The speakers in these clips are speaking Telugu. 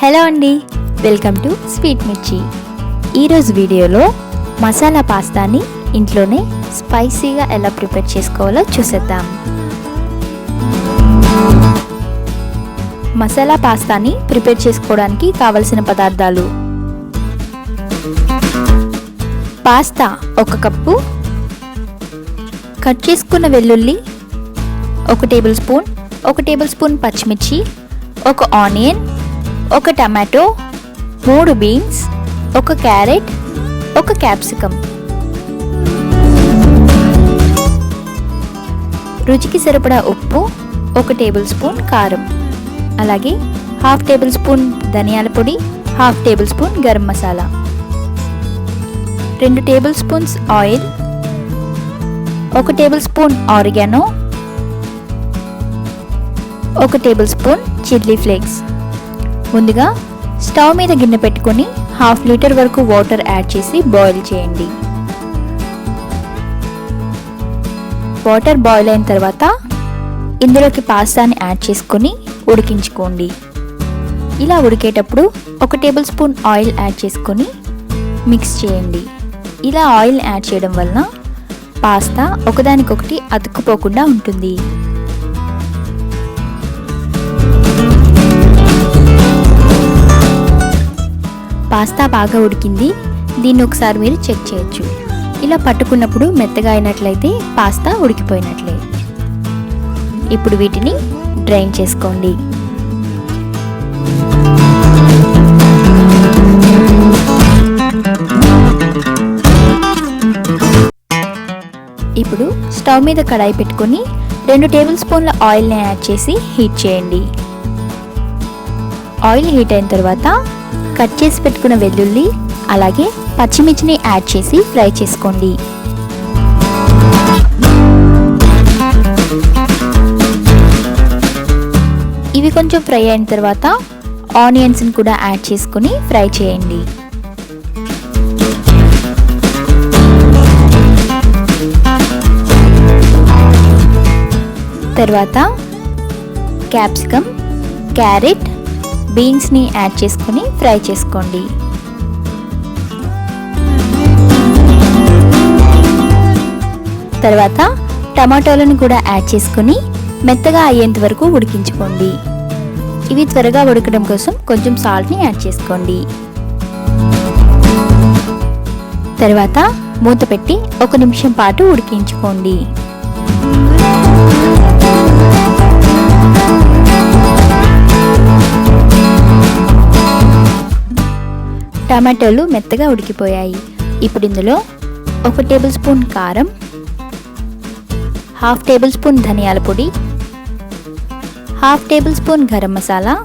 హలో అండి, వెల్కమ్ టు స్వీట్ మిర్చి. ఈరోజు వీడియోలో మసాలా పాస్తాని ఇంట్లోనే స్పైసీగా ఎలా ప్రిపేర్ చేసుకోవాలో చూసేద్దాం. మసాలా పాస్తాని ప్రిపేర్ చేసుకోవడానికి కావలసిన పదార్థాలు: పాస్తా 1 కప్పు, కట్ చేసుకున్న వెల్లుల్లి 1 టేబుల్ స్పూన్, 1 టేబుల్ స్పూన్ పచ్చిమిర్చి, 1 onion, 1 tomato, 3 beans, 1 carrot, 1 capsicum. రుచికి సరిపడా ఉప్పు, 1 టేబుల్ స్పూన్ కారం, అలాగే 1/2 టేబుల్ స్పూన్ ధనియాల పొడి, 1/2 table spoon garam masala, 2 table spoons oil, 1 table spoon oregano, 1 table spoon chilli flakes. ముందుగా స్టవ్ మీద గిన్నె పెట్టుకొని 1/2 లీటర్ వరకు వాటర్ యాడ్ చేసి బాయిల్ చేయండి. వాటర్ బాయిల్ అయిన తర్వాత ఇందులోకి పాస్తాని యాడ్ చేసుకొని ఉడికించుకోండి. ఇలా ఉడికేటప్పుడు 1 టేబుల్ స్పూన్ ఆయిల్ యాడ్ చేసుకొని మిక్స్ చేయండి. ఇలా ఆయిల్ యాడ్ చేయడం వలన పాస్తా ఒకదానికొకటి అతుక్కుపోకుండా ఉంటుంది. పాస్తా బాగా ఉడికింది. దీన్ని ఒకసారి మీరు చెక్ చేయొచ్చు. ఇలా పట్టుకున్నప్పుడు మెత్తగా అయినట్లయితే పాస్తా ఉడికిపోయినట్లే. ఇప్పుడు వీటిని డ్రైన్ చేసుకోండి. ఇప్పుడు స్టవ్ మీద కడాయి పెట్టుకొని 2 టేబుల్ స్పూన్ల ఆయిల్ని యాడ్ చేసి హీట్ చేయండి. ఆయిల్ హీట్ అయిన తర్వాత కట్ చేసి పెట్టుకున్న వెల్లుల్లి అలాగే పచ్చిమిర్చిని యాడ్ చేసి ఫ్రై చేసుకోండి. ఇవి కొంచెం ఫ్రై అయిన తర్వాత ఆనియన్స్ని కూడా యాడ్ చేసుకొని ఫ్రై చేయండి. తర్వాత క్యాప్సికమ్, క్యారెట్, బీన్స్ని యాడ్ చేసుకొని ఫ్రై చేసుకోండి. తర్వాత టమాటోలను కూడా యాడ్ చేసుకొని మెత్తగా అయ్యేంత వరకు ఉడికించుకోండి. ఇవి త్వరగా ఉడకడం కోసం కొంచెం సాల్ట్ని యాడ్ చేసుకోండి. తర్వాత మూత పెట్టి 1 నిమిషం పాటు ఉడికించుకోండి. టమాటోలు మెత్తగా ఉడికిపోయాయి. ఇప్పుడు ఇందులో 1 టేబుల్ స్పూన్ కారం, 1/2 టేబుల్ స్పూన్ ధనియాల పొడి, 1/2 టేబుల్ స్పూన్ గరం మసాలా,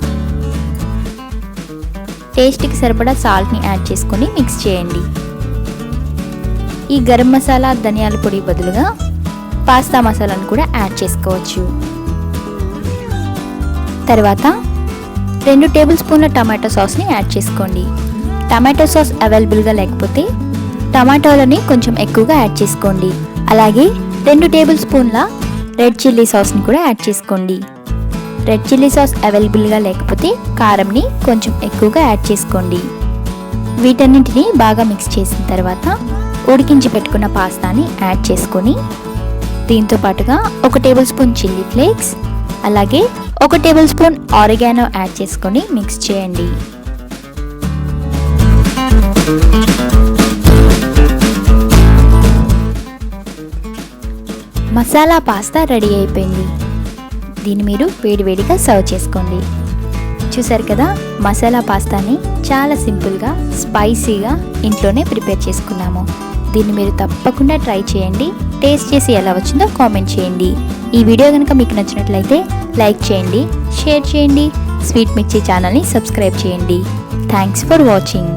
టేస్ట్కి సరిపడా సాల్ట్ని యాడ్ చేసుకొని మిక్స్ చేయండి. ఈ గరం మసాలా, ధనియాల పొడి బదులుగా పాస్తా మసాలాను కూడా యాడ్ చేసుకోవచ్చు. తర్వాత 2 టేబుల్ స్పూన్ల టమాటో సాస్ని యాడ్ చేసుకోండి. టమాటో సాస్ అవైలబుల్గా లేకపోతే టమాటోలని కొంచెం ఎక్కువగా యాడ్ చేసుకోండి. అలాగే 2 టేబుల్ స్పూన్ల రెడ్ చిల్లీ సాస్ని కూడా యాడ్ చేసుకోండి. రెడ్ చిల్లీ సాస్ అవైలబుల్గా లేకపోతే కారంని కొంచెం ఎక్కువగా యాడ్ చేసుకోండి. వీటన్నింటినీ బాగా మిక్స్ చేసిన తర్వాత ఉడికించి పెట్టుకున్న పాస్తాని యాడ్ చేసుకొని దీంతో పాటుగా 1 టేబుల్ స్పూన్ చిల్లీ ఫ్లేక్స్ అలాగే 1 టేబుల్ స్పూన్ ఆరిగానో యాడ్ చేసుకొని మిక్స్ చేయండి. మసాలా పాస్తా రెడీ అయిపోయింది. దీన్ని మీరు వేడివేడిగా సర్వ్ చేసుకోండి. చూసారు కదా, మసాలా పాస్తాని చాలా సింపుల్గా స్పైసీగా ఇంట్లోనే ప్రిపేర్ చేసుకున్నాము. దీన్ని మీరు తప్పకుండా ట్రై చేయండి. టేస్ట్ చేసి ఎలా వచ్చిందో కామెంట్ చేయండి. ఈ వీడియో కనుక మీకు నచ్చినట్లయితే లైక్ చేయండి, షేర్ చేయండి, స్వీట్ మిర్చి ఛానల్ని సబ్స్క్రైబ్ చేయండి. Thanks for watching.